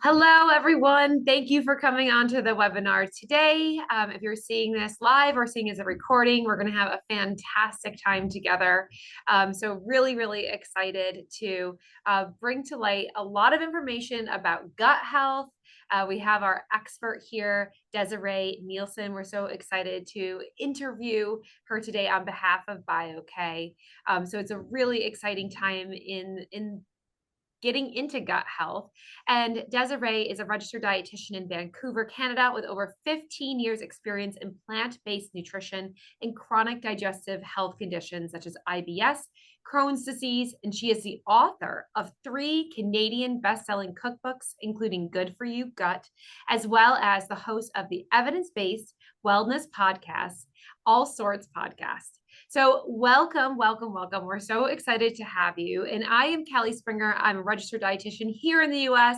Hello, everyone. Thank you for coming on to the webinar today. If you're seeing this live or seeing as a recording, we're going to have a fantastic time together. So really, really excited to bring to light a lot of information about gut health. We have our expert here, Desiree Nielsen. We're so excited to interview her today on behalf of BioK. So it's a really exciting time in getting into gut health. And Desiree is a registered dietitian in Vancouver, Canada, with over 15 years experience in plant-based nutrition and chronic digestive health conditions such as IBS, Crohn's disease, and she is the author of 3 Canadian best-selling cookbooks, including Good For You Gut, as well as the host of the evidence-based wellness podcast, All Sorts podcast. So welcome, welcome, welcome. We're so excited to have you. And I am Kelly Springer. I'm a registered dietitian here in the US,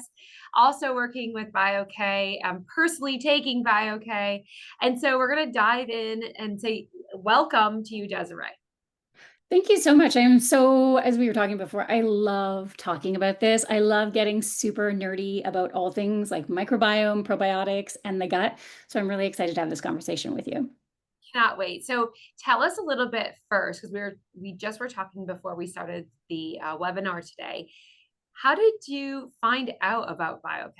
also working with BioK. I'm personally taking BioK. And so we're going to dive in and say welcome to you, Desiree. Thank you so much. I am so, as we were talking before, I love talking about this. I love getting super nerdy about all things like microbiome, probiotics, and the gut. So I'm really excited to have this conversation with you. Cannot wait. So tell us a little bit first, because we just were talking before we started the webinar today. How did you find out about BioK?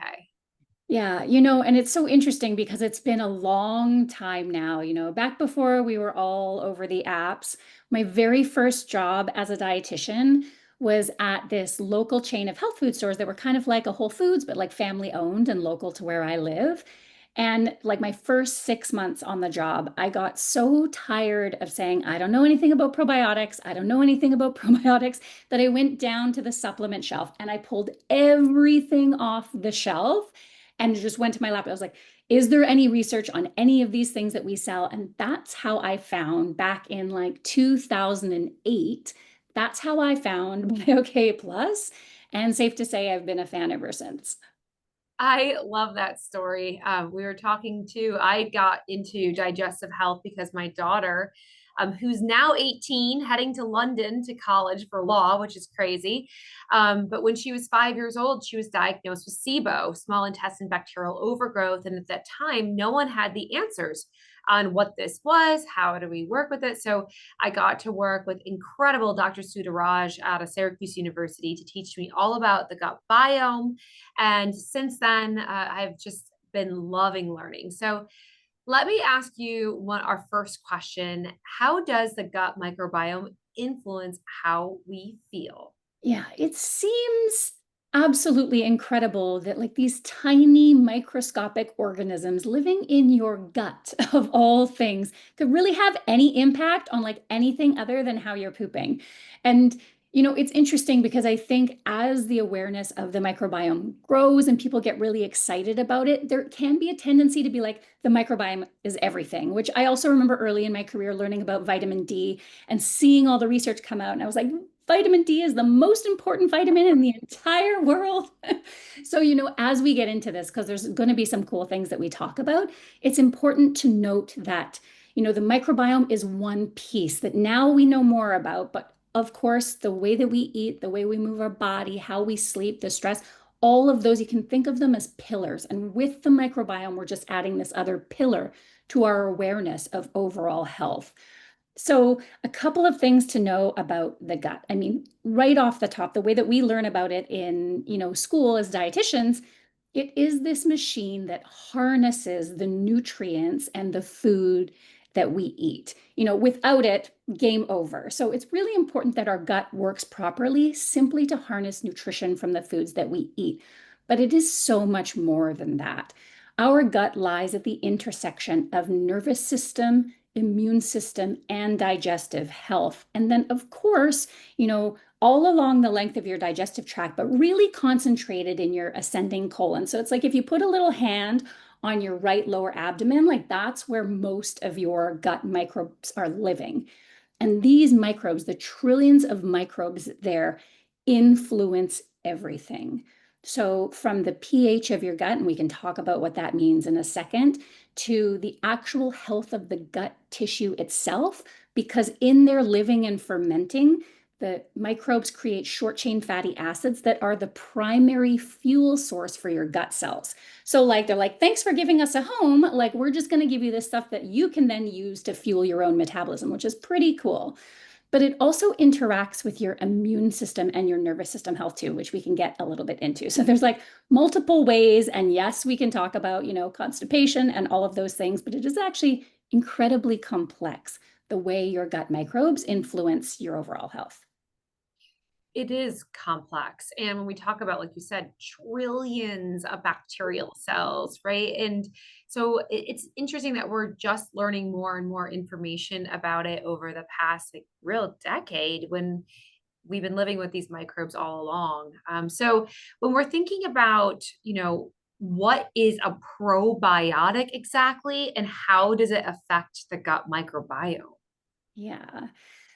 Yeah, and it's so interesting because it's been a long time now, back before we were all over the apps. My very first job as a dietitian was at this local chain of health food stores that were kind of like a Whole Foods, but like family owned and local to where I live. And like my first 6 months on the job, I got so tired of saying, I don't know anything about probiotics. I don't know anything about probiotics, that I went down to the supplement shelf and I pulled everything off the shelf and just went to my lap. I was like, is there any research on any of these things that we sell? And that's how I found back in like 2008. That's how I found BioK Plus. And safe to say, I've been a fan ever since. I love that story. We were talking to, I got into digestive health because my daughter, who's now 18, heading to London to college for law, which is crazy. But when she was 5 years old, she was diagnosed with SIBO, small intestine bacterial overgrowth. And at that time, no one had the answers on what this was. How do we work with it? So I got to work with incredible Dr. Sudaraj out of Syracuse University to teach me all about the gut biome. And since then, I've just been loving learning. So let me ask you our first question. How does the gut microbiome influence how we feel? Yeah, it seems absolutely incredible that like these tiny microscopic organisms living in your gut of all things could really have any impact on like anything other than how you're pooping. And it's interesting because I think as the awareness of the microbiome grows and people get really excited about it, there can be a tendency to be like, the microbiome is everything, which I also remember early in my career learning about vitamin D and seeing all the research come out. And I was like, vitamin D is the most important vitamin in the entire world. So, as we get into this, because there's going to be some cool things that we talk about, it's important to note that, the microbiome is one piece that now we know more about. But of course, the way that we eat, the way we move our body, how we sleep, the stress, all of those, you can think of them as pillars. And with the microbiome, we're just adding this other pillar to our awareness of overall health. So, a couple of things to know about the gut. I mean, right off the top, the way that we learn about it in, school as dietitians, it is this machine that harnesses the nutrients and the food that we eat. Without it, game over. So, it's really important that our gut works properly simply to harness nutrition from the foods that we eat. But it is so much more than that. Our gut lies at the intersection of nervous system, immune system, and digestive health. And then, of course, all along the length of your digestive tract, but really concentrated in your ascending colon. So it's like if you put a little hand on your right lower abdomen, like that's where most of your gut microbes are living. And these microbes, the trillions of microbes there, influence everything. So, from the pH of your gut, and we can talk about what that means in a second, to the actual health of the gut tissue itself, because in there living and fermenting, the microbes create short chain fatty acids that are the primary fuel source for your gut cells. So like they're like, thanks for giving us a home. Like we're just going to give you this stuff that you can then use to fuel your own metabolism, which is pretty cool. But it also interacts with your immune system and your nervous system health too, which we can get a little bit into. So there's like multiple ways. And yes, we can talk about, constipation and all of those things, but it is actually incredibly complex the way your gut microbes influence your overall health. It is complex. And when we talk about, like you said, trillions of bacterial cells, right? And so it's interesting that we're just learning more and more information about it over the past like real decade when we've been living with these microbes all along. So when we're thinking about, what is a probiotic exactly and how does it affect the gut microbiome? Yeah.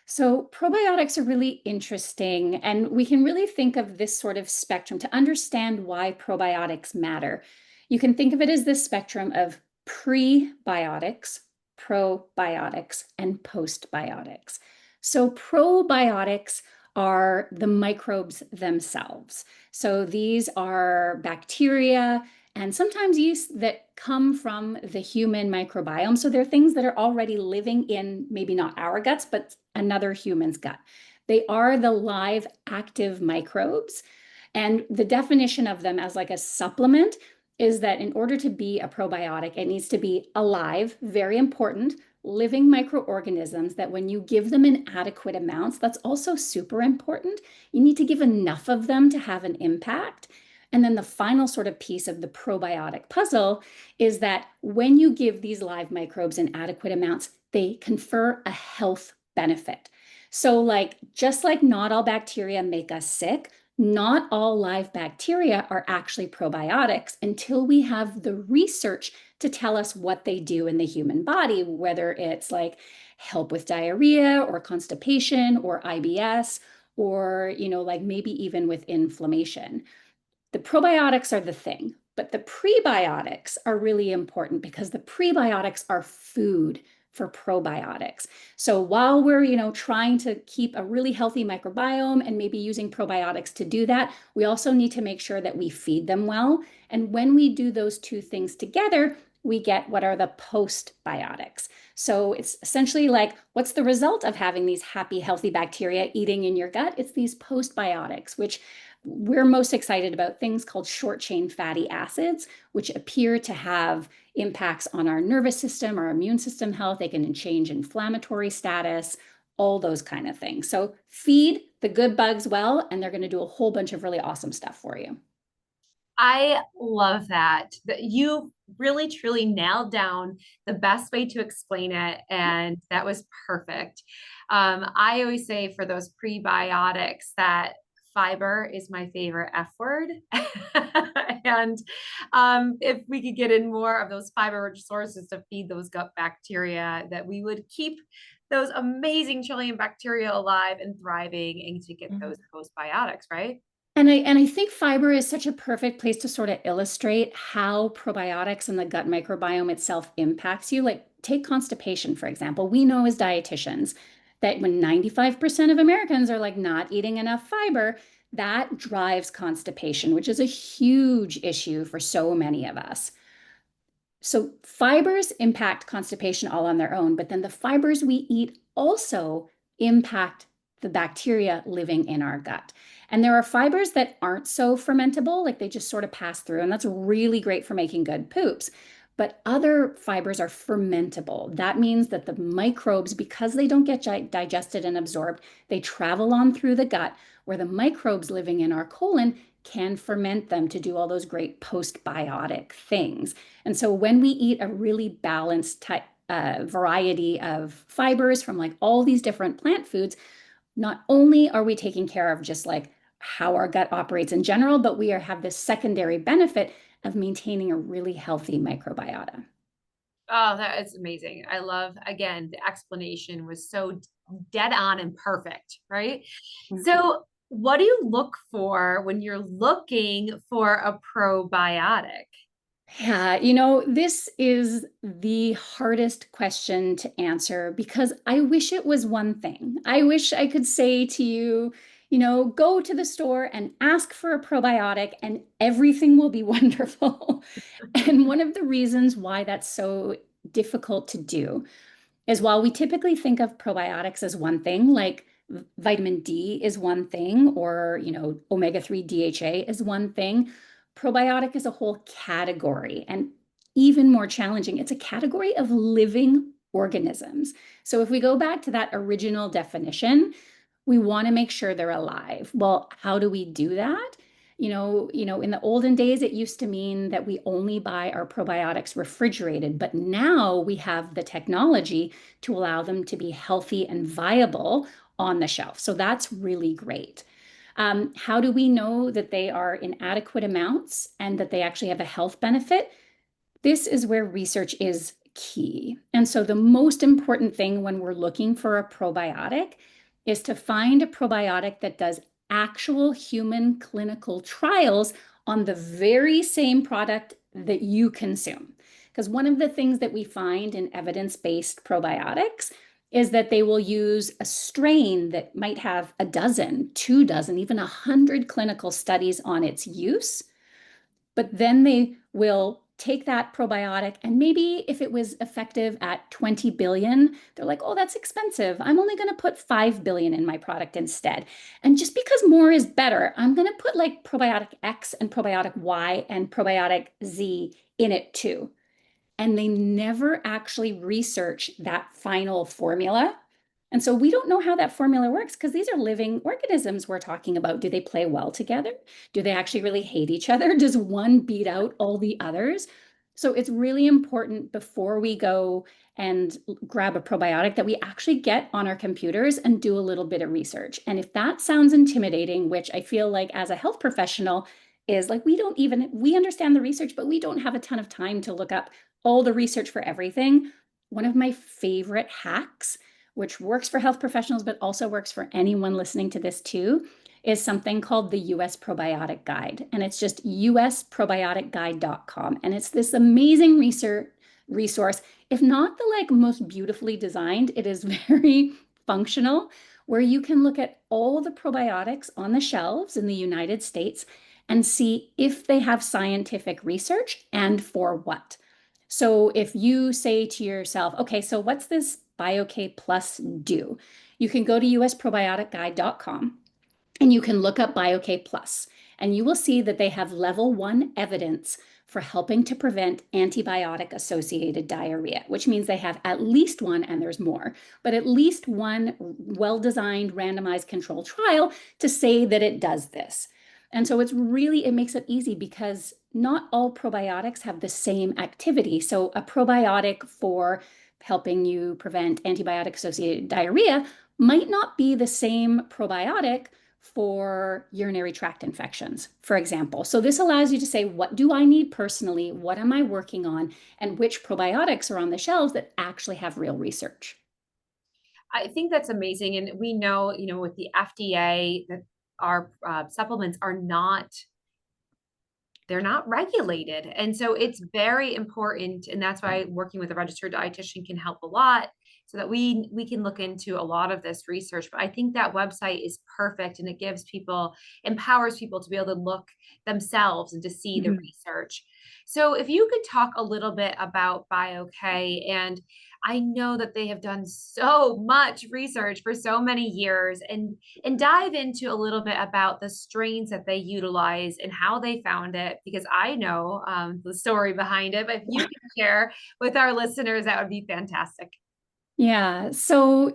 So probiotics are really interesting, and we can really think of this sort of spectrum to understand why probiotics matter. You can think of it as this spectrum of prebiotics, probiotics, and postbiotics. So probiotics are the microbes themselves. So these are bacteria and sometimes yeast that come from the human microbiome. So they're things that are already living in maybe not our guts, but another human's gut. They are the live active microbes. And the definition of them as like a supplement is that in order to be a probiotic, it needs to be alive, very important, living microorganisms that when you give them in adequate amounts, that's also super important. You need to give enough of them to have an impact. And then the final sort of piece of the probiotic puzzle is that when you give these live microbes in adequate amounts, they confer a health benefit. So, like, just like not all bacteria make us sick, not all live bacteria are actually probiotics until we have the research to tell us what they do in the human body, whether it's like help with diarrhea or constipation or IBS or, like maybe even with inflammation. The probiotics are the thing, but the prebiotics are really important because the prebiotics are food for probiotics. So while we're, trying to keep a really healthy microbiome and maybe using probiotics to do that, we also need to make sure that we feed them well. And when we do those two things together, we get what are the postbiotics. So it's essentially like, what's the result of having these happy, healthy bacteria eating in your gut? It's these postbiotics, which we're most excited about things called short chain fatty acids, which appear to have impacts on our nervous system, our immune system health. They can change inflammatory status, all those kind of things. So feed the good bugs well, and they're going to do a whole bunch of really awesome stuff for you. I love that. That you really truly nailed down the best way to explain it, and that was perfect. I always say for those prebiotics that fiber is my favorite F word. And if we could get in more of those fiber-rich sources to feed those gut bacteria, that we would keep those amazing trillion bacteria alive and thriving and to get those postbiotics, right? And I think fiber is such a perfect place to sort of illustrate how probiotics and the gut microbiome itself impacts you. Like take constipation, for example. We know as dietitians that when 95% of Americans are like not eating enough fiber, that drives constipation, which is a huge issue for so many of us. So fibers impact constipation all on their own, but then the fibers we eat also impact the bacteria living in our gut. And there are fibers that aren't so fermentable, like they just sort of pass through, and that's really great for making good poops. But other fibers are fermentable. That means that the microbes, because they don't get digested and absorbed, they travel on through the gut where the microbes living in our colon can ferment them to do all those great postbiotic things. And so when we eat a really balanced variety of fibers from like all these different plant foods, not only are we taking care of just like how our gut operates in general, but we have this secondary benefit of maintaining a really healthy microbiota. Oh, that is amazing. I love, again, the explanation was so dead on and perfect, right? Mhm. So, what do you look for when you're looking for a probiotic? Yeah, this is the hardest question to answer because I wish it was one thing. I wish I could say to you, go to the store and ask for a probiotic and everything will be wonderful. And one of the reasons why that's so difficult to do is while we typically think of probiotics as one thing, like vitamin D is one thing, or omega-3 DHA is one thing, probiotic is a whole category and even more challenging. It's a category of living organisms. So if we go back to that original definition, we want to make sure they're alive. Well, how do we do that? In the olden days, it used to mean that we only buy our probiotics refrigerated, but now we have the technology to allow them to be healthy and viable on the shelf. So that's really great. How do we know that they are in adequate amounts and that they actually have a health benefit? This is where research is key. And so the most important thing when we're looking for a probiotic is to find a probiotic that does actual human clinical trials on the very same product that you consume. Because one of the things that we find in evidence-based probiotics is that they will use a strain that might have a dozen, 2 dozen, even 100 clinical studies on its use. But then they will take that probiotic and maybe if it was effective at 20 billion, they're like, oh, that's expensive. I'm only going to put 5 billion in my product instead. And just because more is better, I'm going to put like probiotic X and probiotic Y and probiotic Z in it too. And they never actually research that final formula. And so we don't know how that formula works because these are living organisms we're talking about. Do they play well together? Do they actually really hate each other? Does one beat out all the others? So it's really important before we go and grab a probiotic that we actually get on our computers and do a little bit of research. And if that sounds intimidating, which I feel like as a health professional is like we understand the research, but we don't have a ton of time to look up all the research for everything. One of my favorite hacks, which works for health professionals, but also works for anyone listening to this too, is something called the US Probiotic Guide. And it's just usprobioticguide.com. And it's this amazing resource. If not the most beautifully designed, it is very functional, where you can look at all the probiotics on the shelves in the United States and see if they have scientific research and for what. So if you say to yourself, okay, so what's this BioK Plus do? You can go to usprobioticguide.com and you can look up BioK Plus, and you will see that they have level 1 evidence for helping to prevent antibiotic associated diarrhea, which means they have at least one, and there's more, but at least one well-designed randomized controlled trial to say that it does this. And so it makes it easy because not all probiotics have the same activity. So a probiotic for helping you prevent antibiotic associated diarrhea might not be the same probiotic for urinary tract infections, for example. So this allows you to say, what do I need personally? What am I working on? And which probiotics are on the shelves that actually have real research? I think that's amazing. And we know, with the FDA that our supplements are not, they're not regulated. And so it's very important. And that's why working with a registered dietitian can help a lot so that we can look into a lot of this research. But I think that website is perfect and it gives people, empowers people to be able to look themselves and to see the Mhm. research. So if you could talk a little bit about BioK, and I know that they have done so much research for so many years, and dive into a little bit about the strains that they utilize and how they found it, because I know the story behind it. But if you can share with our listeners, that would be fantastic. Yeah, so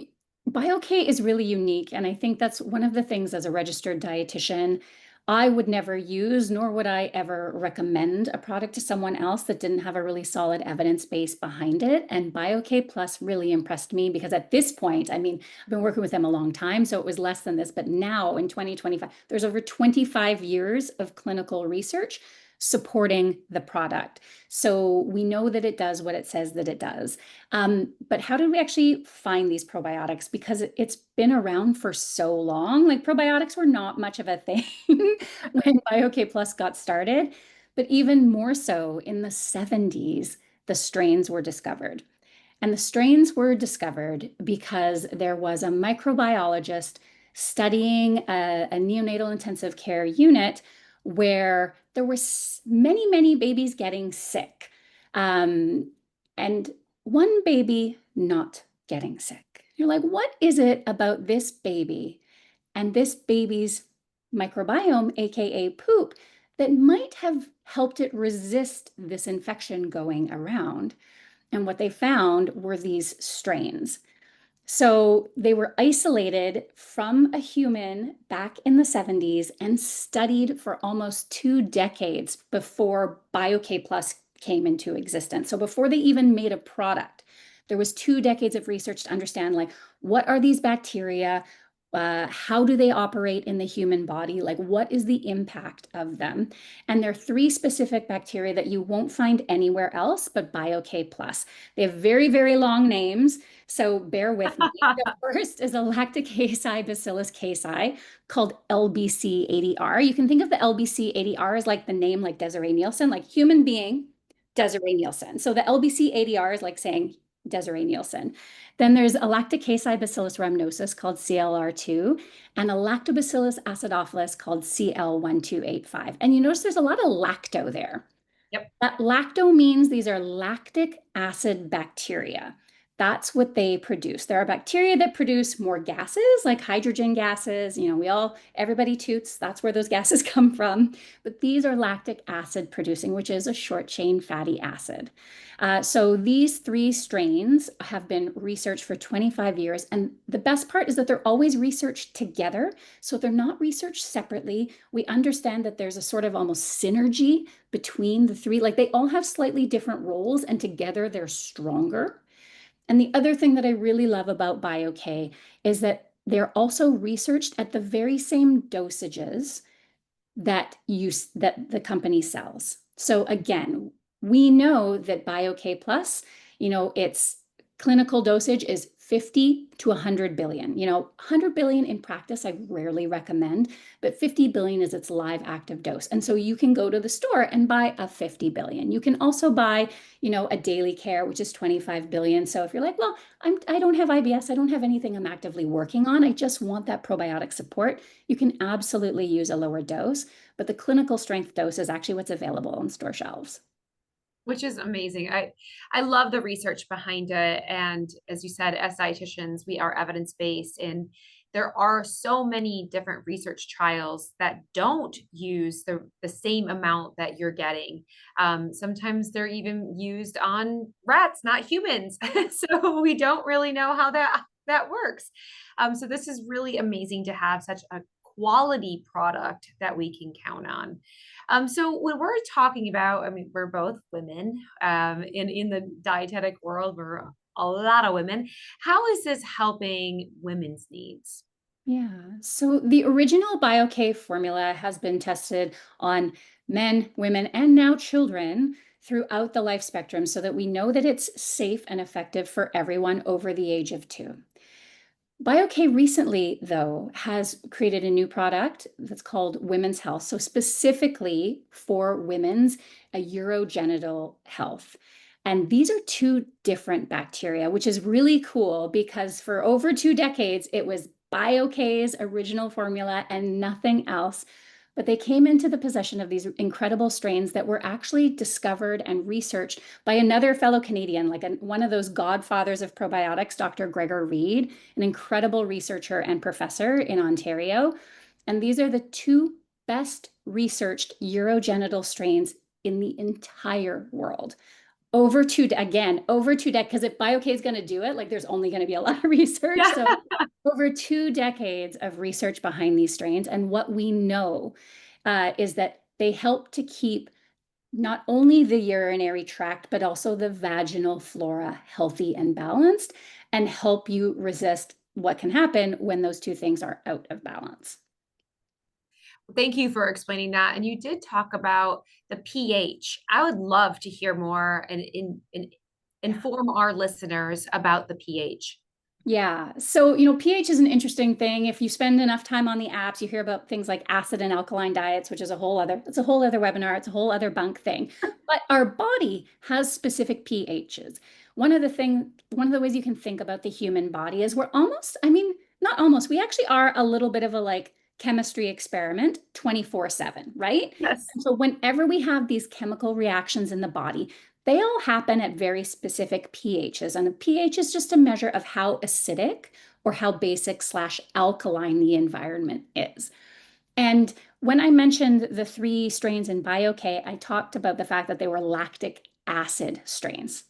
BioK is really unique. And I think that's one of the things as a registered dietitian, I would never use, nor would I ever recommend a product to someone else that didn't have a really solid evidence base behind it. And BioK Plus really impressed me because at this point, I mean, I've been working with them a long time, so it was less than this, but now in 2025, there's over 25 years of clinical research supporting the product. So we know that it does what it says that it does. But how did we actually find these probiotics? Because it's been around for so long. Like probiotics were not much of a thing when BioK Plus got started. But even more so in the 70s, the strains were discovered. And the strains were discovered because there was a microbiologist studying a neonatal intensive care unit where there were many, many babies getting sick, and one baby not getting sick. You're like, what is it about this baby and this baby's microbiome, AKA poop, that might have helped it resist this infection going around? And what they found were these strains. So they were isolated from a human back in the 70s and studied for almost 2 decades before BioK Plus came into existence. So before they even made a product, there was 2 decades of research to understand, like, what are these bacteria? How do they operate in the human body? Like, what is the impact of them? And there are 3 specific bacteria that you won't find anywhere else but BioK Plus. They have very, very long names, so bear with me. The first is a lactic-acei bacillus casei called LBC80R. You can think of the LBC80R as like the name, like Desiree Nielsen, like human being, Desiree Nielsen. So the LBC80R is like saying Desiree Nielsen. Then there's a lactic-acei bacillus rhamnosus called CLR2 and a lactobacillus acidophilus called CL1285. And you notice there's a lot of lacto there. Yep. That lacto means these are lactic acid bacteria. That's what they produce. There are bacteria that produce more gases, like hydrogen gases. Everybody toots. That's where those gases come from. But these are lactic acid producing, which is a short chain fatty acid. So these 3 strains have been researched for 25 years. And the best part is that they're always researched together. So they're not researched separately. We understand that there's a sort of almost synergy between the 3. Like, they all have slightly different roles, and together they're stronger. And the other thing that I really love about BioK is that they're also researched at the very same dosages that the company sells. So again, we know that BioK Plus, its clinical dosage is 50 to 100 billion. 100 billion in practice, I rarely recommend, but 50 billion is its live active dose. And so you can go to the store and buy a 50 billion. You can also buy, a daily care, which is 25 billion. So if you're like, well, I don't have IBS, I don't have anything I'm actively working on, I just want that probiotic support, you can absolutely use a lower dose, but the clinical strength dose is actually what's available on store shelves. Which is amazing. I love the research behind it. And as you said, as dietitians, we are evidence-based, and there are so many different research trials that don't use the same amount that you're getting. Sometimes they're even used on rats, not humans. So we don't really know how that works. So this is really amazing to have such a quality product that we can count on. So when we're talking about, I mean, we're both women, in the dietetic world, we're a lot of women. How is this helping women's needs? Yeah. So the original BioK formula has been tested on men, women, and now children throughout the life spectrum so that we know that it's safe and effective for everyone over the age of 2. BioK recently, though, has created a new product that's called Women's Health. So specifically for women's urogenital health. And these are 2 different bacteria, which is really cool because for over 2 decades, it was BioK's original formula and nothing else. But they came into the possession of these incredible strains that were actually discovered and researched by another fellow Canadian, like one of those godfathers of probiotics, Dr. Gregor Reed, an incredible researcher and professor in Ontario. And these are the 2 best researched urogenital strains in the entire world. Over 2 decades, because if BioK is going to do it, like, there's only going to be a lot of research. Yeah. So over 2 decades of research behind these strains. And what we know is that they help to keep not only the urinary tract, but also the vaginal flora healthy and balanced, and help you resist what can happen when those 2 things are out of balance. Thank you for explaining that. And you did talk about the pH. I would love to hear more and Yeah. inform our listeners about the pH. Yeah. So, pH is an interesting thing. If you spend enough time on the apps, you hear about things like acid and alkaline diets, which is it's a whole other webinar. It's a whole other bunk thing. But our body has specific pHs. One of the ways you can think about the human body is we're almost, I mean, not almost, we actually are a little bit of a like chemistry experiment 24/7, right? Yes. And so whenever we have these chemical reactions in the body, they all happen at very specific pHs, and a pH is just a measure of how acidic or how basic slash alkaline the environment is. And when I mentioned the three strains in BioK, I talked about the fact that they were lactic acid strains.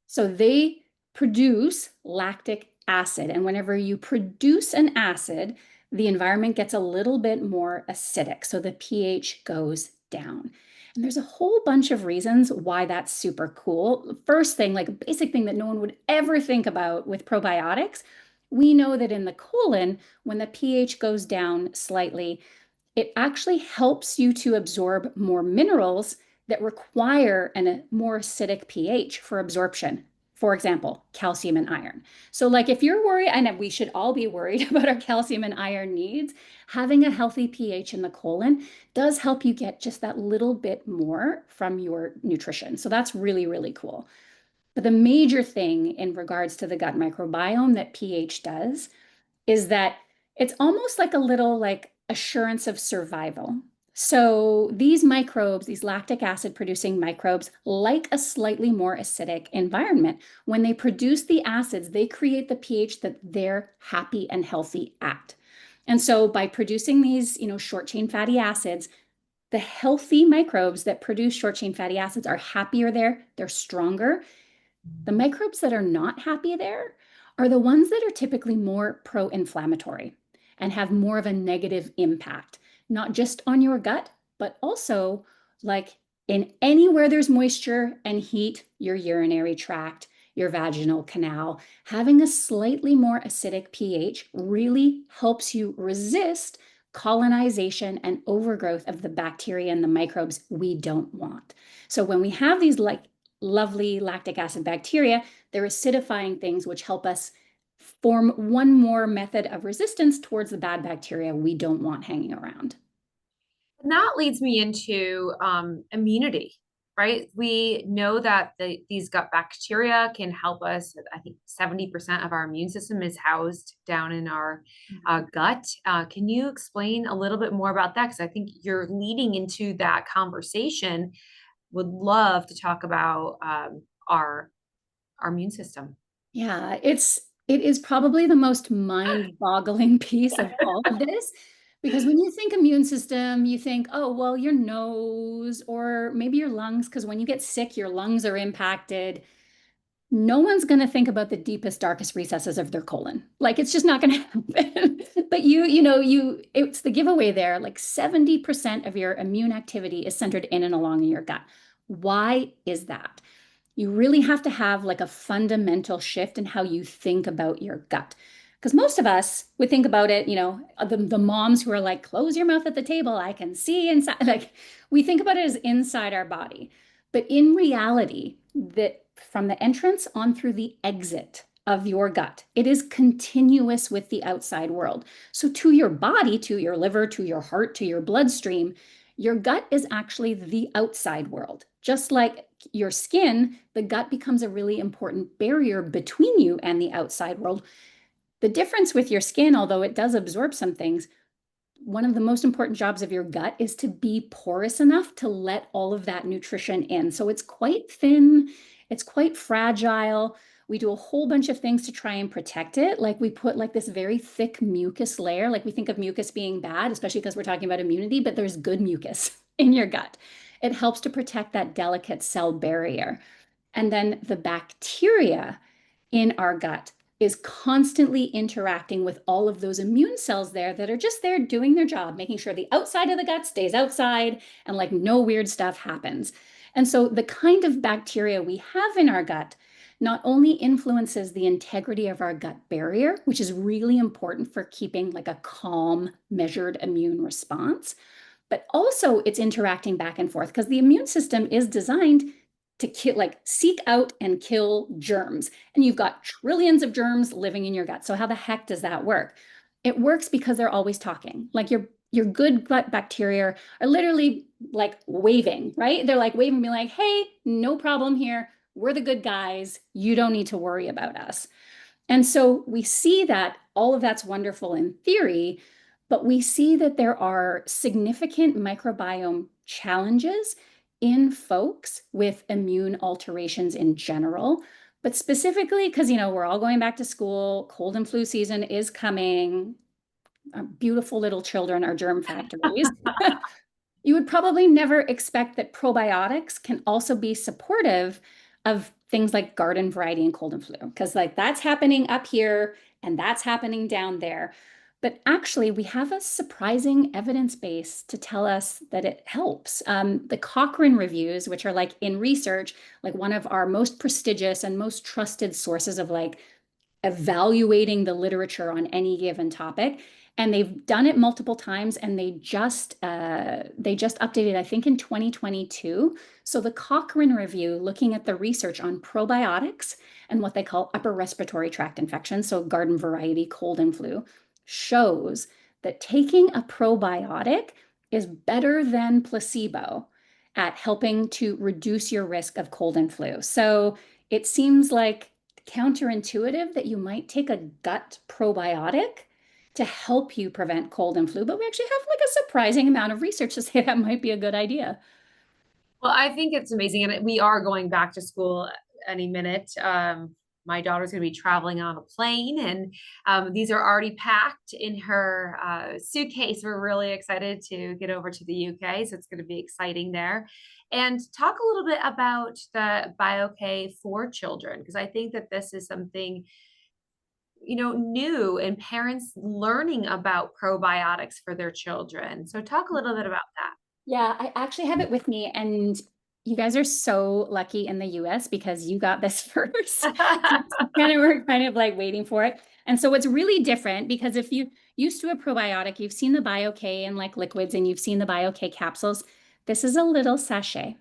So they produce lactic acid. And whenever you produce an acid, the environment gets a little bit more acidic. So the pH goes down. And there's a whole bunch of reasons why that's super cool. The first thing, like a basic thing that no one would ever think about with probiotics, we know that in the colon, when the pH goes down slightly, it actually helps you to absorb more minerals that require a more acidic pH for absorption. For example, calcium and iron. So, like if you're worried, and we should all be worried about our calcium and iron needs, having a healthy pH in the colon does help you get just that little bit more from your nutrition. So, that's really, really cool. But the major thing in regards to the gut microbiome that pH does is that it's almost like a little like assurance of survival. So these microbes, these lactic acid producing microbes, like a slightly more acidic environment. When they produce the acids, they create the pH that they're happy and healthy at. And so by producing these, short chain fatty acids, the healthy microbes that produce short chain fatty acids are happier there, they're stronger, the microbes that are not happy there are the ones that are typically more pro-inflammatory and have more of a negative impact, not just on your gut, but also like in anywhere there's moisture and heat, your urinary tract, your vaginal canal. Having a slightly more acidic pH really helps you resist colonization and overgrowth of the bacteria and the microbes we don't want. So when we have these like lovely lactic acid bacteria, they're acidifying things which help us form one more method of resistance towards the bad bacteria we don't want hanging around. And that leads me into immunity, right? We know that these gut bacteria can help us. I think 70% of our immune system is housed down in our gut. Can you explain a little bit more about that? Because I think you're leading into that conversation. Would love to talk about our immune system. Yeah, it is probably the most mind-boggling piece of all of this because when you think immune system, you think, oh, well, your nose or maybe your lungs, because when you get sick, your lungs are impacted. No one's going to think about the deepest, darkest recesses of their colon. Like it's just not going to happen. But it's the giveaway there. Like 70% of your immune activity is centered in and along your gut. Why is that? You really have to have like a fundamental shift in how you think about your gut. Because most of us would think about it, the moms who are like, close your mouth at the table, I can see inside. Like we think about it as inside our body. But in reality, that from the entrance on through the exit of your gut, it is continuous with the outside world. So to your body, to your liver, to your heart, to your bloodstream, your gut is actually the outside world. Just like your skin, the gut becomes a really important barrier between you and the outside world. The difference with your skin, although it does absorb some things, one of the most important jobs of your gut is to be porous enough to let all of that nutrition in. So it's quite thin, it's quite fragile. We do a whole bunch of things to try and protect it. Like we put like this very thick mucus layer. Like we think of mucus being bad, especially because we're talking about immunity, but there's good mucus in your gut. It helps to protect that delicate cell barrier. And then the bacteria in our gut is constantly interacting with all of those immune cells there that are just there doing their job, making sure the outside of the gut stays outside and like no weird stuff happens. And so the kind of bacteria we have in our gut not only influences the integrity of our gut barrier, which is really important for keeping like a calm, measured immune response, but also it's interacting back and forth because the immune system is designed to kill, like seek out and kill germs. And you've got trillions of germs living in your gut. So how the heck does that work? It works because they're always talking. Like your good gut bacteria are literally like waving, right? They're like waving, being like, hey, no problem here. We're the good guys. You don't need to worry about us. And so we see that all of that's wonderful in theory, but we see that there are significant microbiome challenges in folks with immune alterations in general. But specifically, because we're all going back to school, cold and flu season is coming. Our beautiful little children are germ factories. You would probably never expect that probiotics can also be supportive of things like garden variety and cold and flu, because like that's happening up here and that's happening down there. But actually, we have a surprising evidence base to tell us that it helps. The Cochrane reviews, which are like in research, like one of our most prestigious and most trusted sources of like evaluating the literature on any given topic, and they've done it multiple times, and they just updated, I think, in 2022. So the Cochrane review, looking at the research on probiotics and what they call upper respiratory tract infections, so garden variety cold and flu, shows that taking a probiotic is better than placebo at helping to reduce your risk of cold and flu. So it seems like counterintuitive that you might take a gut probiotic to help you prevent cold and flu, but we actually have like a surprising amount of research to say that might be a good idea. Well, I think it's amazing. And we are going back to school any minute. My daughter's going to be traveling on a plane, and these are already packed in her suitcase. We're really excited to get over to the UK. So it's going to be exciting there. And talk a little bit about the BioK for children, because I think that this is something new and parents learning about probiotics for their children. So talk a little bit about that. Yeah, I actually have it with me, and you guys are so lucky in the US because you got this first. We're kind of like waiting for it. And so it's really different because if you used to a probiotic, you've seen the BioK in like liquids and you've seen the BioK capsules. This is a little sachet.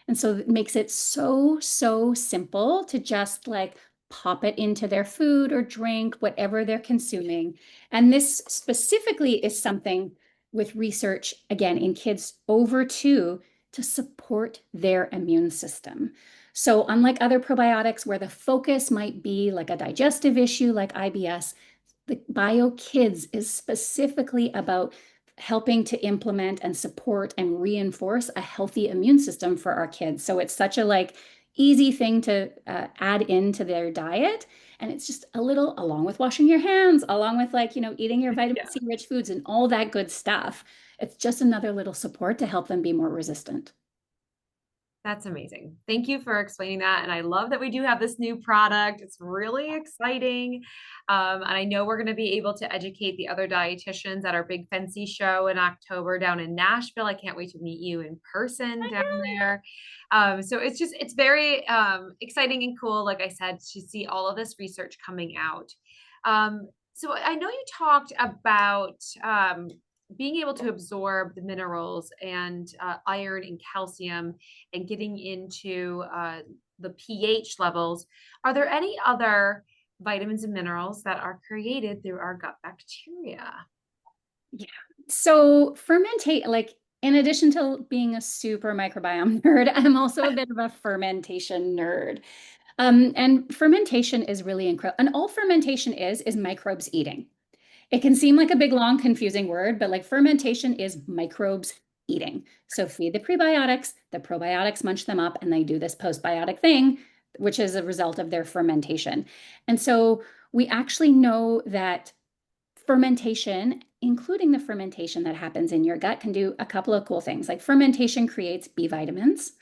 And so it makes it so, so simple to just like pop it into their food or drink, whatever they're consuming. And this specifically is something with research, again, in kids over 2 to support their immune system. So unlike other probiotics where the focus might be like a digestive issue like IBS, the BioKids is specifically about helping to implement and support and reinforce a healthy immune system for our kids. So it's such a like easy thing to add into their diet. And it's just a little, along with washing your hands, along with like, eating your vitamin Yeah. C rich foods and all that good stuff. It's just another little support to help them be more resistant. That's amazing. Thank you for explaining that. And I love that we do have this new product. It's really exciting. And I know we're going to be able to educate the other dietitians at our big fancy show in October down in Nashville. I can't wait to meet you in person down there. So it's very exciting and cool, like I said, to see all of this research coming out. So I know you talked about being able to absorb the minerals and iron and calcium and getting into the pH levels. Are there any other vitamins and minerals that are created through our gut bacteria? Yeah. So fermentate, like in addition to being a super microbiome nerd, I'm also a bit of a fermentation nerd. And fermentation is really incredible. And all fermentation is microbes eating. It can seem like a big, long, confusing word, but like fermentation is microbes eating. So feed the probiotics munch them up, and they do this postbiotic thing, which is a result of their fermentation. And so we actually know that fermentation, including the fermentation that happens in your gut, can do a couple of cool things. Like fermentation creates B vitamins,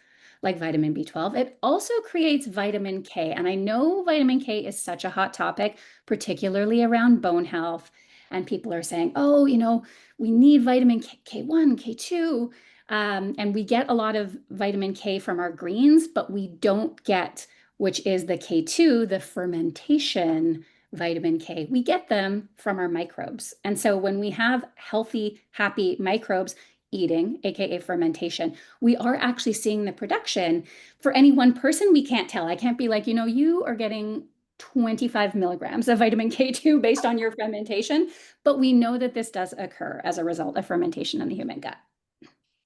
like vitamin B12. It also creates vitamin K. And I know vitamin K is such a hot topic, particularly around bone health. And people are saying, oh, we need vitamin K1, K2. And we get a lot of vitamin K from our greens, but we don't get, which is the K2, the fermentation vitamin K. We get them from our microbes. And so when we have healthy, happy microbes, eating, aka fermentation, we are actually seeing the production. For any one person, we can't tell. I can't be like, you are getting 25 milligrams of vitamin K2 based on your fermentation, but we know that this does occur as a result of fermentation in the human gut.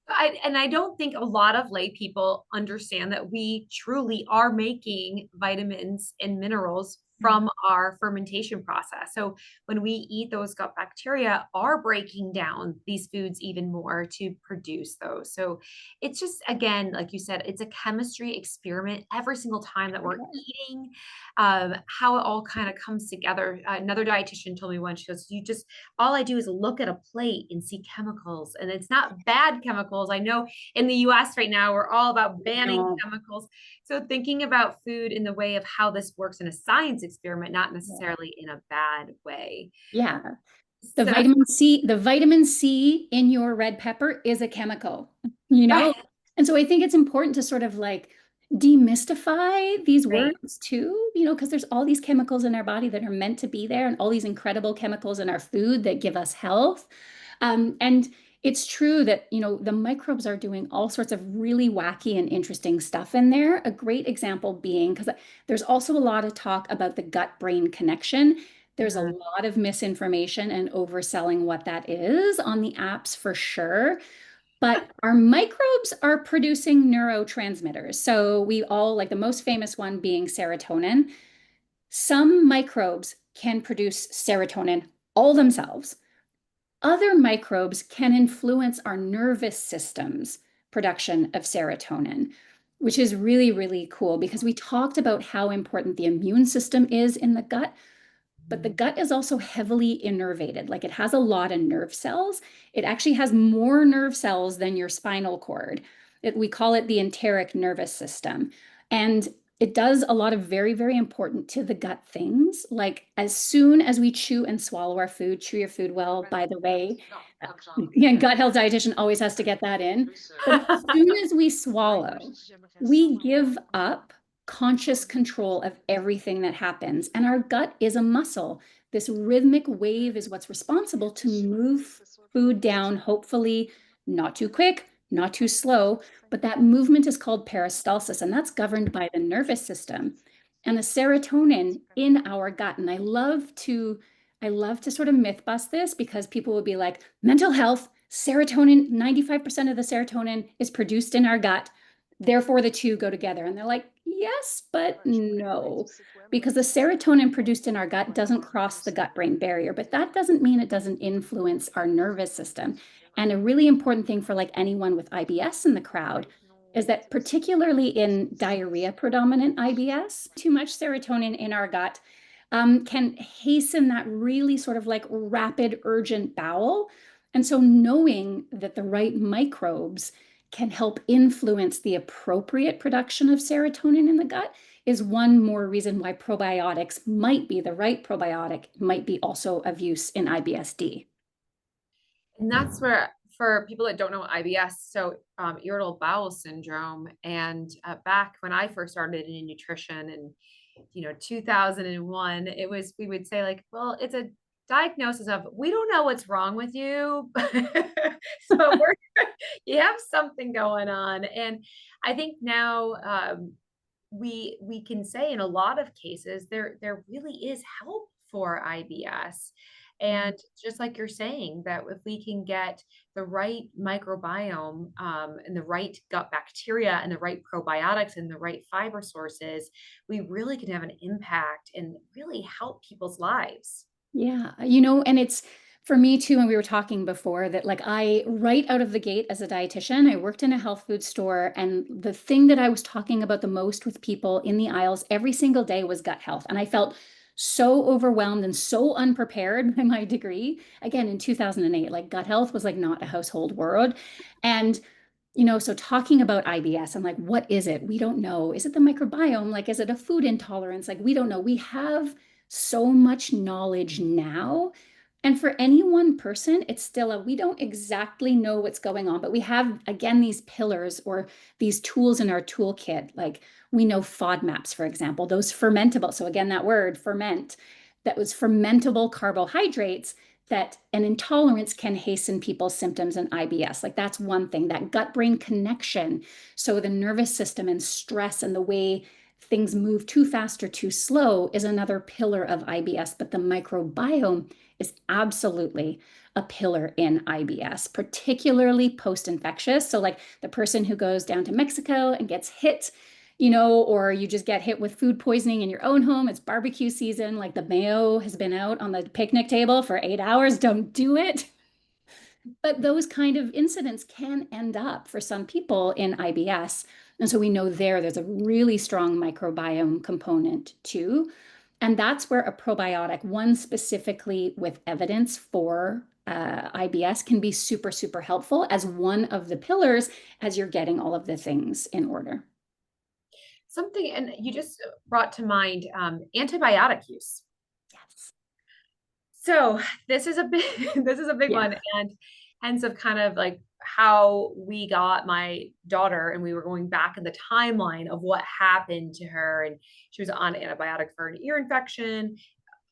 I don't think a lot of lay people understand that we truly are making vitamins and minerals from our fermentation process. So when we eat, those gut bacteria are breaking down these foods even more to produce those. So it's just, again, like you said, it's a chemistry experiment every single time that we're eating, how it all kind of comes together. Another dietitian told me once, she goes, all I do is look at a plate and see chemicals, and it's not bad chemicals. I know in the US right now, we're all about banning chemicals. So thinking about food in the way of how this works in a science experiment, not necessarily in a bad way. Yeah. So, The vitamin C in your red pepper is a chemical, you know? And so I think it's important to sort of like demystify these right. words too, because there's all these chemicals in our body that are meant to be there and all these incredible chemicals in our food that give us health. And it's true that, the microbes are doing all sorts of really wacky and interesting stuff in there. A great example being, because there's also a lot of talk about the gut-brain connection. There's a lot of misinformation and overselling what that is on the apps for sure. But our microbes are producing neurotransmitters. So we all, like the most famous one being serotonin. Some microbes can produce serotonin all themselves. Other microbes can influence our nervous system's production of serotonin, which is really, really cool because we talked about how important the immune system is in the gut, but the gut is also heavily innervated. Like it has a lot of nerve cells. It actually has more nerve cells than your spinal cord. We call it the enteric nervous system. And it does a lot of very, very important to the gut things. Like as soon as we chew and swallow our food, chew your food well, by the way, gut health dietitian always has to get that in. But as soon as we swallow, we give up conscious control of everything that happens. And our gut is a muscle. This rhythmic wave is what's responsible to move food down, hopefully not too quick, not too slow, but that movement is called peristalsis, and that's governed by the nervous system. And the serotonin in our gut, and I love to sort of myth bust this because people will be like, mental health, serotonin, 95% of the serotonin is produced in our gut. Therefore, the two go together. And they're like, yes, but no, because the serotonin produced in our gut doesn't cross the gut-brain barrier, but that doesn't mean it doesn't influence our nervous system. And a really important thing for like anyone with IBS in the crowd is that particularly in diarrhea predominant IBS, too much serotonin in our gut can hasten that really sort of like rapid, urgent bowel. And so knowing that the right microbes can help influence the appropriate production of serotonin in the gut is one more reason why probiotics might be the right probiotic, might be also of use in IBS-D. And that's where, for people that don't know IBS, so irritable bowel syndrome, and back when I first started in nutrition in 2001, we would say like, well, it's a diagnosis of, we don't know what's wrong with you. So you have something going on. And I think now we can say in a lot of cases there really is help for IBS. And just like you're saying, that if we can get the right microbiome and the right gut bacteria and the right probiotics and the right fiber sources, we really can have an impact and really help people's lives. Yeah, and it's for me too, when we were talking before that like I right out of the gate as a dietitian, I worked in a health food store, and the thing that I was talking about the most with people in the aisles every single day was gut health. And I felt so overwhelmed and so unprepared by my degree. Again, in 2008, like gut health was like not a household word. And so talking about IBS, I'm like, what is it? We don't know. Is it the microbiome? Like, is it a food intolerance? Like, we don't know. We have so much knowledge now. And for any one person, it's still we don't exactly know what's going on, but we have, again, these pillars or these tools in our toolkit. Like we know FODMAPs, for example, those fermentable. So again, that word ferment, that was fermentable carbohydrates that an intolerance can hasten people's symptoms in IBS. Like that's one thing, that gut-brain connection. So the nervous system and stress and the way things move too fast or too slow is another pillar of IBS, but the microbiome is absolutely a pillar in IBS, particularly post-infectious. So like the person who goes down to Mexico and gets hit, or you just get hit with food poisoning in your own home. It's barbecue season, like the mayo has been out on the picnic table for 8 hours. Don't do it. But those kind of incidents can end up for some people in IBS. And so we know there's a really strong microbiome component too. And that's where a probiotic, one specifically with evidence for IBS, can be super, super helpful as one of the pillars as you're getting all of the things in order. Something, and you just brought to mind antibiotic use. Yes. So this is a big this is a big Yeah. one, and hence of kind of like how we got my daughter, and we were going back in the timeline of what happened to her, and she was on antibiotic for an ear infection.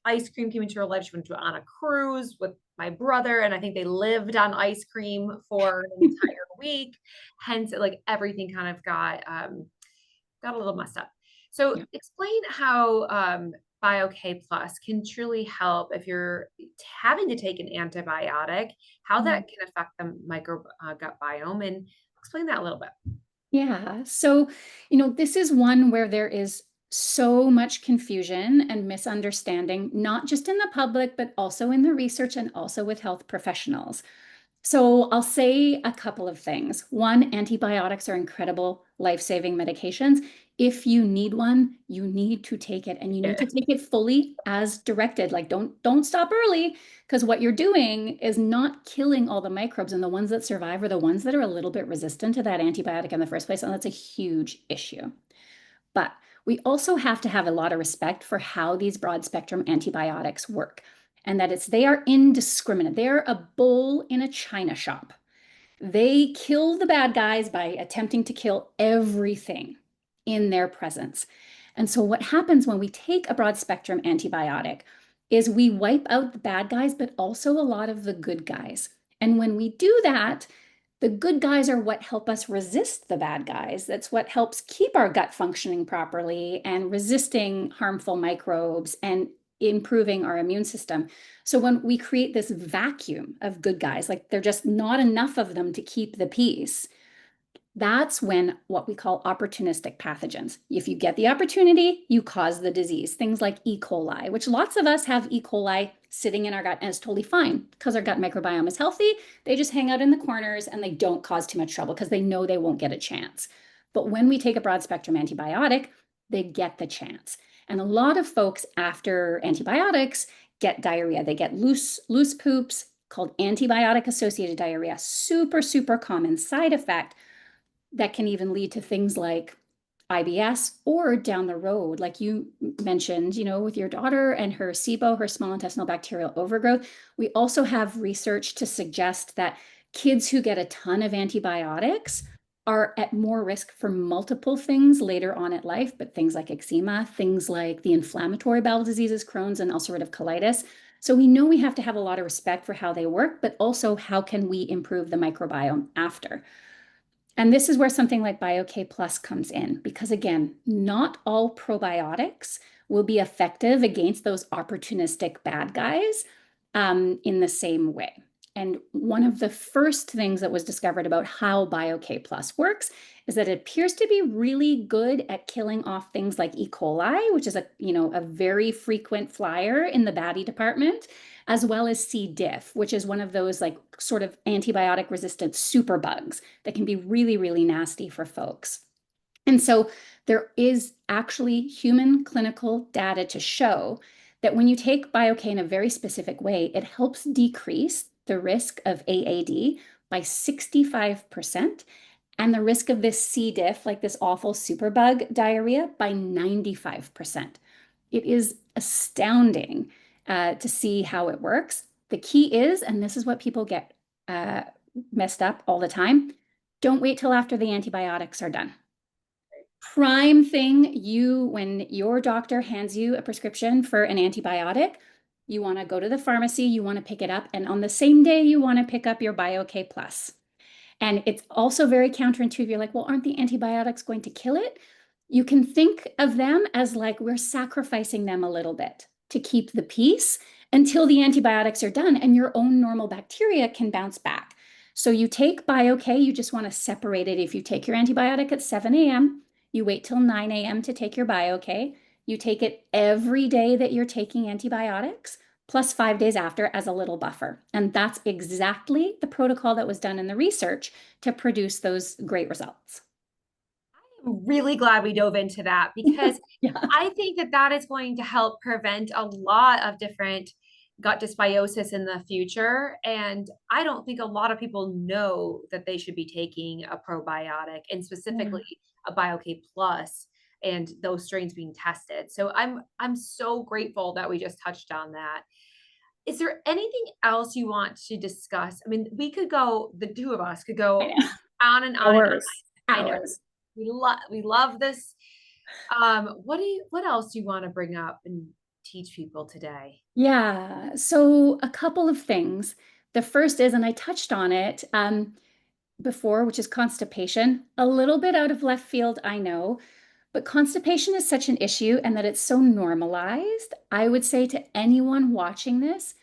Ice cream came into her life. She went on a cruise with my brother, and I think they lived on ice cream for an entire week. Hence, like everything kind of got a little messed up. So Yeah. explain how BioK Plus can truly help if you're having to take an antibiotic, how Mm. that can affect the micro gut biome, and explain that a little bit. Yeah. So, this is one where there is so much confusion and misunderstanding, not just in the public, but also in the research and also with health professionals. So I'll say a couple of things. One, antibiotics are incredible life-saving medications. If you need one, you need to take it, and you need Yeah. to take it fully as directed. Like don't stop early, because what you're doing is not killing all the microbes, and the ones that survive are the ones that are a little bit resistant to that antibiotic in the first place, and that's a huge issue. But we also have to have a lot of respect for how these broad spectrum antibiotics work, and that they are indiscriminate. They're a bull in a china shop. They kill the bad guys by attempting to kill everything in their presence. And so what happens when we take a broad spectrum antibiotic is we wipe out the bad guys, but also a lot of the good guys. And when we do that, the good guys are what help us resist the bad guys. That's what helps keep our gut functioning properly and resisting harmful microbes and improving our immune system. So when we create this vacuum of good guys, like they're just not enough of them to keep the peace, that's when what we call opportunistic pathogens. If you get the opportunity, you cause the disease. Things like E. coli, which lots of us have E. coli sitting in our gut, and it's totally fine because our gut microbiome is healthy. They just hang out in the corners and they don't cause too much trouble because they know they won't get a chance. But when we take a broad spectrum antibiotic, they get the chance. And a lot of folks after antibiotics get diarrhea. They get loose poops called antibiotic associated diarrhea. Super, super common side effect that can even lead to things like IBS, or down the road, like you mentioned, with your daughter and her SIBO, her small intestinal bacterial overgrowth. We also have research to suggest that kids who get a ton of antibiotics are at more risk for multiple things later on in life, but things like eczema, things like the inflammatory bowel diseases, Crohn's and ulcerative colitis. So we know we have to have a lot of respect for how they work, but also how can we improve the microbiome after. And this is where something like BioK Plus comes in, because again, not all probiotics will be effective against those opportunistic bad guys in the same way. And one of the first things that was discovered about how BioK Plus works is that it appears to be really good at killing off things like E. coli, which is a very frequent flyer in the baddie department, as well as C. diff, which is one of those like sort of antibiotic resistant superbugs that can be really, really nasty for folks. And so there is actually human clinical data to show that when you take BioK in a very specific way, it helps decrease the risk of AAD by 65% and the risk of this C. diff, like this awful superbug diarrhea, by 95%. It is astounding to see how it works. The key is, and this is what people get messed up all the time, don't wait till after the antibiotics are done. Prime thing, when your doctor hands you a prescription for an antibiotic, you want to go to the pharmacy, you want to pick it up, and on the same day, you want to pick up your BioK Plus. And it's also very counterintuitive. You're like, well, aren't the antibiotics going to kill it? You can think of them as like we're sacrificing them a little bit to keep the peace until the antibiotics are done and your own normal bacteria can bounce back. So you take BioK, you just want to separate it. If you take your antibiotic at 7 a.m., you wait till 9 a.m. to take your BioK. You take it every day that you're taking antibiotics, plus 5 days after as a little buffer. And that's exactly the protocol that was done in the research to produce those great results. I'm really glad we dove into that because Yeah. I think that that is going to help prevent a lot of different gut dysbiosis in the future. And I don't think a lot of people know that they should be taking a probiotic and Yeah. specifically a BioK Plus and those strains being tested. So I'm so grateful that we just touched on that. Is there anything else you want to discuss? I mean, we could go, the two of us could I go know. on and on and on. Hours. I know. Hours. We love this. What else do you want to bring up and teach people today? Yeah. So a couple of things. The first is, and I touched on it before, which is constipation. A little bit out of left field, I know, but constipation is such an issue and that it's so normalized. I would say to anyone watching this,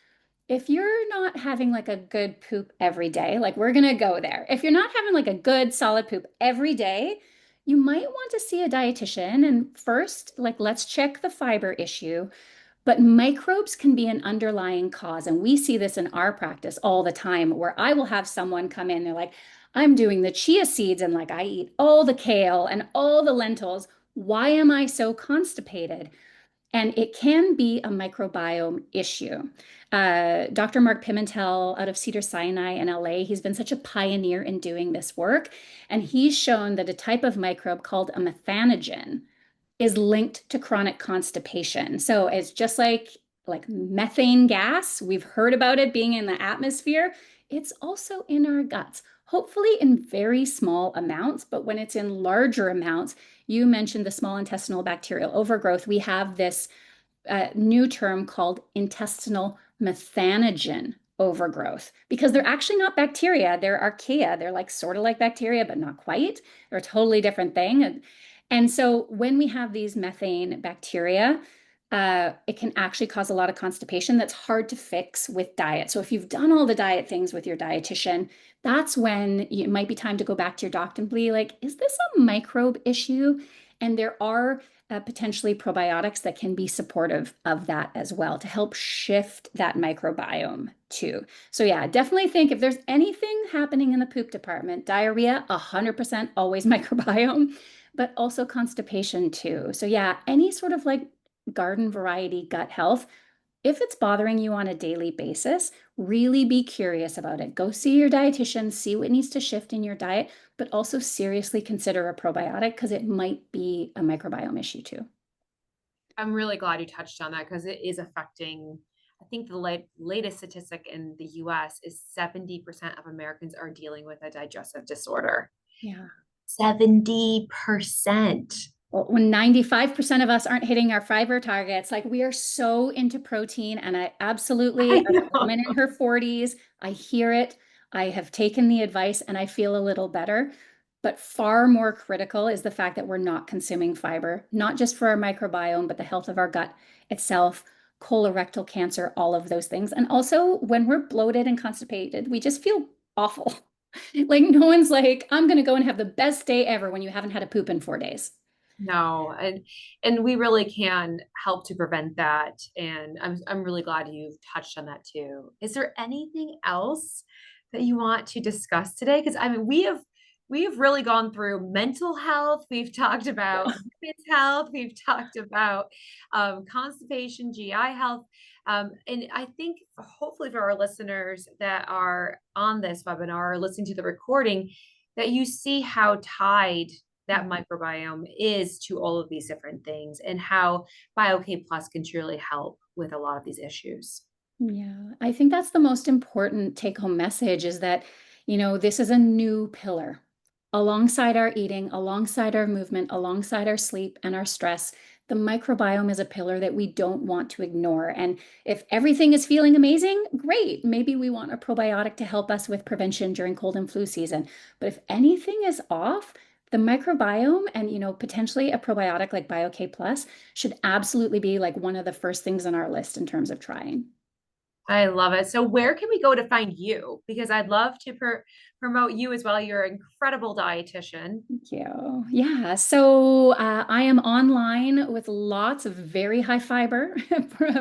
if you're not having like a good poop every day, like we're going to go there. If you're not having like a good solid poop every day, you might want to see a dietitian. And first, like let's check the fiber issue. But microbes can be an underlying cause. And we see this in our practice all the time where I will have someone come in, they're like, I'm doing the chia seeds and like I eat all the kale and all the lentils. Why am I so constipated? And it can be a microbiome issue. Dr. Mark Pimentel out of Cedars-Sinai in LA, he's been such a pioneer in doing this work. And he's shown that a type of microbe called a methanogen is linked to chronic constipation. So it's just like methane gas. We've heard about it being in the atmosphere. It's also in our guts, hopefully in very small amounts, but when it's in larger amounts, you mentioned the small intestinal bacterial overgrowth. We have this new term called intestinal methanogen overgrowth because they're actually not bacteria. They're archaea. They're like sort of like bacteria, but not quite. They're a totally different thing. And so when we have these methane bacteria, it can actually cause a lot of constipation that's hard to fix with diet. So if you've done all the diet things with your dietitian, that's when it might be time to go back to your doctor and be like, is this a microbe issue? And there are potentially probiotics that can be supportive of that as well to help shift that microbiome too. So yeah, definitely think if there's anything happening in the poop department, diarrhea, 100% always microbiome, but also constipation too. So yeah, any sort of like garden variety gut health, if it's bothering you on a daily basis, really be curious about it. Go see your dietitian, see what needs to shift in your diet, but also seriously consider a probiotic because it might be a microbiome issue too. I'm really glad you touched on that because it is affecting. I think the latest statistic in the US is 70% of Americans are dealing with a digestive disorder. Yeah. 70%. Well, when 95% of us aren't hitting our fiber targets, like we are so into protein, and I I absolutely, as a know. woman in her 40s, I hear it. I have taken the advice and I feel a little better. But far more critical is the fact that we're not consuming fiber, not just for our microbiome, but the health of our gut itself, colorectal cancer, all of those things. And also, when we're bloated and constipated, we just feel awful. Like, no one's like, I'm going to go and have the best day ever when you haven't had a poop in 4 days. No, and we really can help to prevent that. And I'm really glad you've touched on that too. Is there anything else that you want to discuss today? Because I mean, we have really gone through mental health. We've talked about women's health. We've talked about constipation, GI health. And I think hopefully for our listeners that are on this webinar or listening to the recording, that you see how tied that microbiome is to all of these different things and how BioK Plus can truly help with a lot of these issues. Yeah, I think that's the most important take home message is that, this is a new pillar alongside our eating, alongside our movement, alongside our sleep and our stress. the microbiome is a pillar that we don't want to ignore. And if everything is feeling amazing, great. Maybe we want a probiotic to help us with prevention during cold and flu season. But if anything is off, the microbiome and, potentially a probiotic like BioK Plus should absolutely be like one of the first things on our list in terms of trying. I love it. So where can we go to find you? Because I'd love to promote you as well. You're an incredible dietitian. Thank you. Yeah. So I am online with lots of very high fiber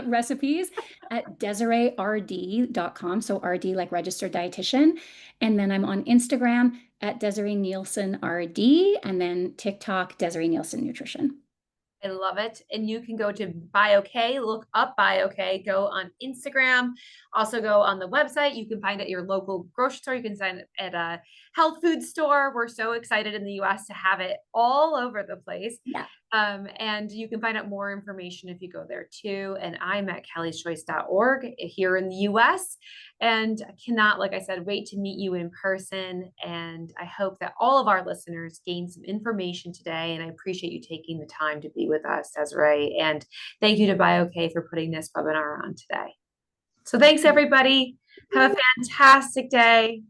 recipes at DesireeRD.com. So RD like registered dietitian. And then I'm on Instagram at Desiree Nielsen RD, and then TikTok, Desiree Nielsen Nutrition. I love it. And you can go to BioK, look up BioK, go on Instagram, also go on the website. You can find it at your local grocery store. You can find it at a health food store. We're so excited in the US to have it all over the place. Yeah. And you can find out more information if you go there too. And I'm at kellyschoice.org here in the US. And I cannot, like I said, wait to meet you in person. And I hope that all of our listeners gain some information today. And I appreciate you taking the time to be with us, Desiree. And thank you to BioK for putting this webinar on today. So thanks, everybody. Have a fantastic day.